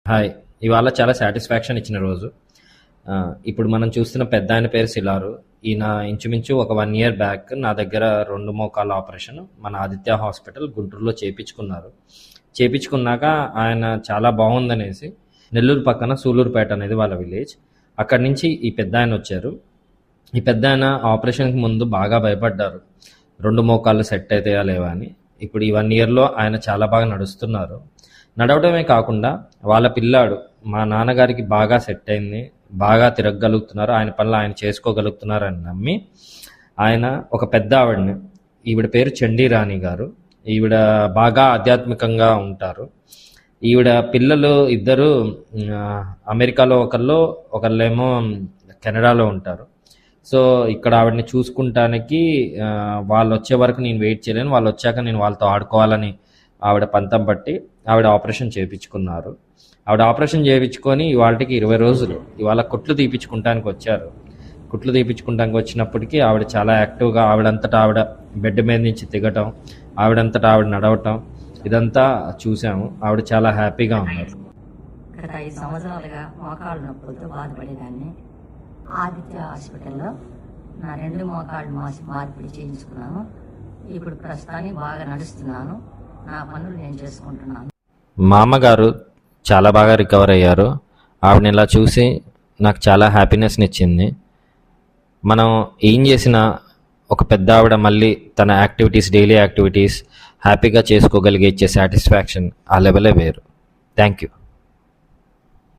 Hi! ఇవాళ చాలా satisfaction ఇచ్చిన రోజు. ఇప్పుడు మనం చూస్తున్న పెద్దాయన పేరు సిలారు. ఈయన ఇంచుమించు ఒక 1 ఇయర్ బ్యాక్ నా దగ్గర 2 మోకాళ్ళ ఆపరేషన్ మన ఆదిత్య హాస్పిటల్ గుంటూరులో చేపించుకున్నారు. చేపించుకున్నాక ఆయన చాలా బాగుందనేసి నెల్లూరు పక్కన సూలూరుపేట అనేది వాళ్ళ విలేజ్. అక్కడి నుంచి ఈ పెద్దాయన వచ్చారు. ఈ పెద్దాయన ఆపరేషన్కి ముందు బాగా భయపడ్డారు. 2 మోకాళ్ళు సెట్ అవుతాయా లేవా అని. ఇప్పుడు ఈ 1 ఇయర్లో ఆయన చాలా బాగా నడుస్తున్నారు. నడవడమే కాకుండా వాళ్ళ పిల్లాడు మా నాన్నగారికి బాగా సెట్ అయింది, బాగా తిరగగలుగుతున్నారు, ఆయన పనులు ఆయన చేసుకోగలుగుతున్నారు అని నమ్మి ఆయన ఒక పెద్ద ఆవిడని, ఈవిడ పేరు చండీ రాణి గారు, ఈవిడ బాగా ఆధ్యాత్మికంగా ఉంటారు. ఈవిడ పిల్లలు ఇద్దరు అమెరికాలో ఒకళ్ళేమో కెనడాలో ఉంటారు. సో ఇక్కడ ఆవిడని చూసుకుంటానికి వాళ్ళు వచ్చే వరకు నేను వెయిట్ చేయలేను, వాళ్ళు వచ్చాక నేను వాళ్ళతో ఆడుకోవాలని ఆవిడ పంతం పట్టి ఆవిడ ఆపరేషన్ చేయించుకున్నారు. ఆవిడ ఆపరేషన్ చేయించుకొని ఇవాళకి 20 రోజులు ఇవాళ కుట్లు తీపించుకుంటానికి వచ్చారు. కుట్లు తీపించుకుంటానికి వచ్చినప్పటికీ ఆవిడ చాలా యాక్టివ్గా ఆవిడంతటా ఆవిడ బెడ్ మీద నుంచి దిగటం, ఆవిడంతటా ఆవిడ నడవటం ఇదంతా చూసాము. ఆవిడ చాలా హ్యాపీగా ఉన్నారు. గత 5 సంవత్సరాలుగా మోకాళ్ళ నొప్పులతో బాధపడేదాన్ని. ఆదిత్య హాస్పిటల్లో నా 2 మోకాళ్ళు మార్పిడి చేయించుకున్నాను. ఇప్పుడు ప్రస్తుతానికి బాగా నడుస్తున్నాను, నా పనులు నేను చేసుకుంటున్నాను. మా అమ్మగారు చాలా బాగా రికవర్ అయ్యారు. ఆవిడని ఇలా చూసి నాకు చాలా హ్యాపీనెస్ని ఇచ్చింది. మనం ఏం చేసినా ఒక పెద్ద ఆవిడ మళ్ళీ తన యాక్టివిటీస్, డైలీ యాక్టివిటీస్ హ్యాపీగా చేసుకోగలిగే ఇచ్చే సాటిస్ఫాక్షన్ ఆ లెవెలే వేరు. Thank you.